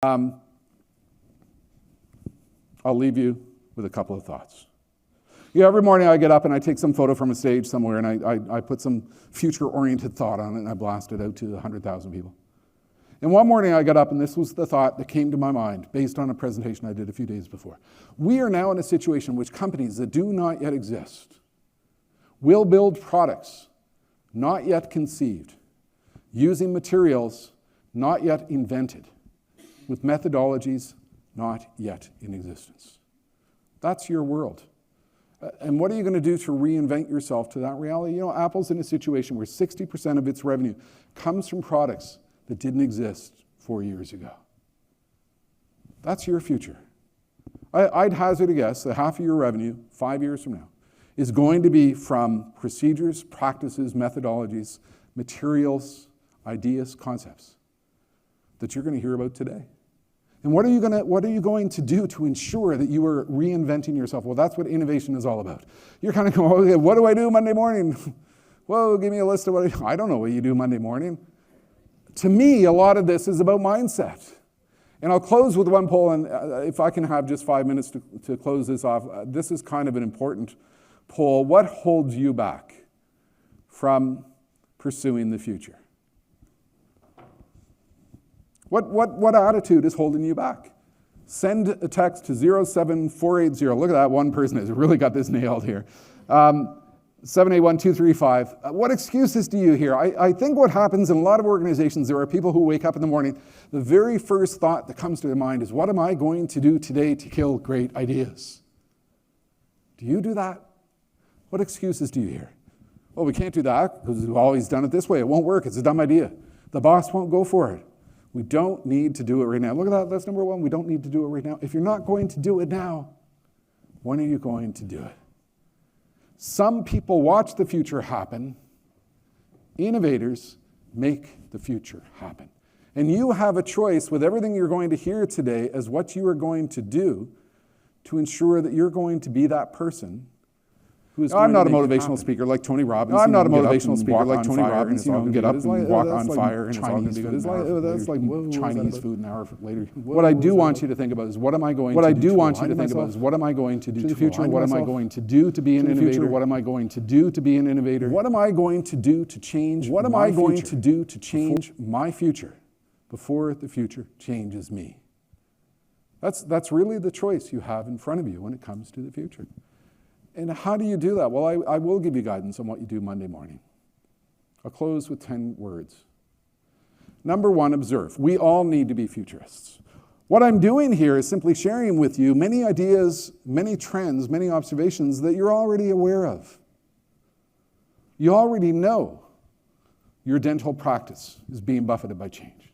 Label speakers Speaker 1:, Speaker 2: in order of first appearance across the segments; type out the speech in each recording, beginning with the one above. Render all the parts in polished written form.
Speaker 1: I'll leave you with a couple of thoughts. Every morning I get up and I take some photo from a stage somewhere and I put some future-oriented thought on it and I blast it out to 100,000 people. And one morning I got up and this was the thought that came to my mind based on a presentation I did a few days before. We are now in a situation in which companies that do not yet exist will build products not yet conceived, using materials not yet invented, with methodologies not yet in existence. That's your world. And what are you going to do to reinvent yourself to that reality? Apple's in a situation where 60% of its revenue comes from products that didn't exist 4 years ago. That's your future. I'd hazard a guess that half of your revenue, 5 years from now, is going to be from procedures, practices, methodologies, materials, ideas, concepts that you're going to hear about today. And what are you going to do to ensure that you are reinventing yourself? Well, that's what innovation is all about. You're kind of going, okay, what do I do Monday morning? Well, give me a list of what I don't know what you do Monday morning. To me, a lot of this is about mindset. And I'll close with one poll, and if I can have just 5 minutes to close this off, this is kind of an important poll. What holds you back from pursuing the future? What attitude is holding you back? Send a text to 07480. Look at that, one person has really got this nailed here. 781235. What excuses do you hear? I think what happens in a lot of organizations, there are people who wake up in the morning, the very first thought that comes to their mind is, what am I going to do today to kill great ideas? Do you do that? What excuses do you hear? Well, we can't do that because we've always done it this way. It won't work. It's a dumb idea. The boss won't go for it. We don't need to do it right now. Look at that. That's number one. We don't need to do it right now. If you're not going to do it now, when are you going to do it? Some people watch the future happen. Innovators make the future happen. And you have a choice with everything you're going to hear today as what you are going to do to ensure that you're going to be that person. I'm not a motivational speaker like Tony Robbins. I'm not a motivational speaker like Tony Robbins. Get up and walk on fire and it's all going to be good. That's like Chinese food an hour later. What I do want you to think about is what am I going to do? What I do want you to think about is what am I going to do to the future? What am I going to do to be an innovator? What am I going to do to be an innovator? What am I going to do to change? What am I going to do to change my future before the future changes me? That's really the choice you have in front of you when it comes to the future. And how do you do that? Well, I will give you guidance on what you do Monday morning. I'll close with 10 words. Number one, observe. We all need to be futurists. What I'm doing here is simply sharing with you many ideas, many trends, many observations that you're already aware of. You already know your dental practice is being buffeted by change.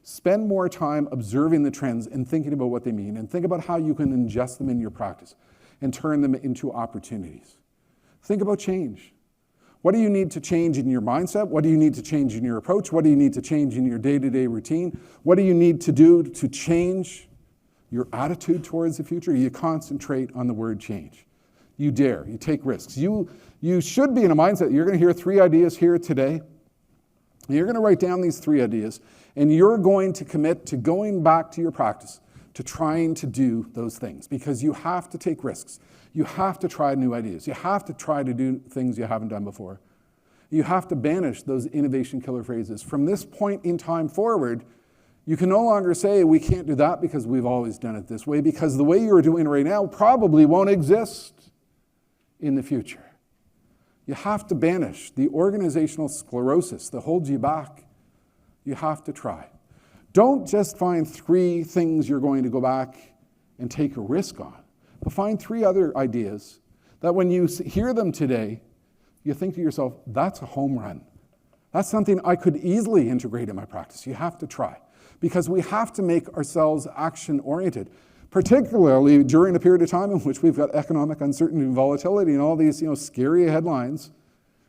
Speaker 1: Spend more time observing the trends and thinking about what they mean, and think about how you can ingest them in your practice and turn them into opportunities. Think about change. What do you need to change in your mindset? What do you need to change in your approach? What do you need to change in your day-to-day routine? What do you need to do to change your attitude towards the future? You concentrate on the word change. You dare, you take risks. You should be in a mindset. You're going to hear 3 ideas here today. You're going to write down these 3 ideas, and you're going to commit to going back to your practice, to trying to do those things, because you have to take risks. You have to try new ideas. You have to try to do things you haven't done before. You have to banish those innovation killer phrases. From this point in time forward, you can no longer say we can't do that because we've always done it this way, because the way you're doing it right now probably won't exist in the future. You have to banish the organizational sclerosis that holds you back. You have to try. Don't just find 3 things you're going to go back and take a risk on, but find 3 other ideas that when you hear them today, you think to yourself, that's a home run. That's something I could easily integrate in my practice. You have to try, because we have to make ourselves action-oriented, particularly during a period of time in which we've got economic uncertainty and volatility and all these scary headlines,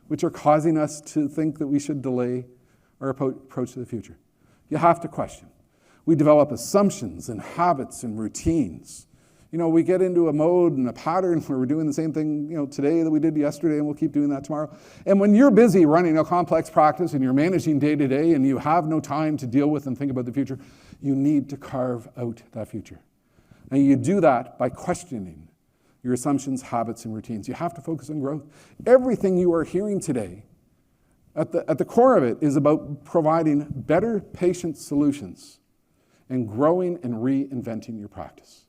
Speaker 1: which are causing us to think that we should delay our approach to the future. You have to question. We develop assumptions and habits and routines. we get into a mode and a pattern where we're doing the same thing, today that we did yesterday, and we'll keep doing that tomorrow. And when you're busy running a complex practice and you're managing day to day and you have no time to deal with and think about the future, you need to carve out that future. And you do that by questioning your assumptions, habits, and routines. You have to focus on growth. Everything you are hearing today, at the core of it, is about providing better patient solutions and growing and reinventing your practice.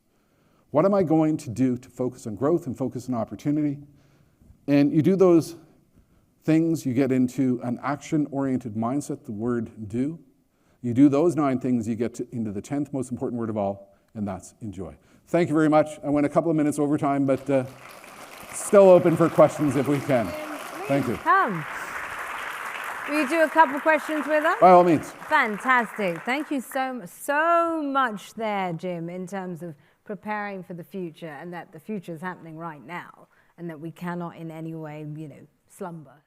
Speaker 1: What am I going to do to focus on growth and focus on opportunity? And you do those things, you get into an action-oriented mindset, the word do. You do those 9 things, you get into the 10th most important word of all, and that's enjoy. Thank you very much. I went a couple of minutes over time, but still open for questions if we can. Thank you.
Speaker 2: Come. Will you do a couple questions with us?
Speaker 1: By all means.
Speaker 2: Fantastic. Thank you so much there, Jim, in terms of preparing for the future, and that the future is happening right now, and that we cannot in any way, slumber.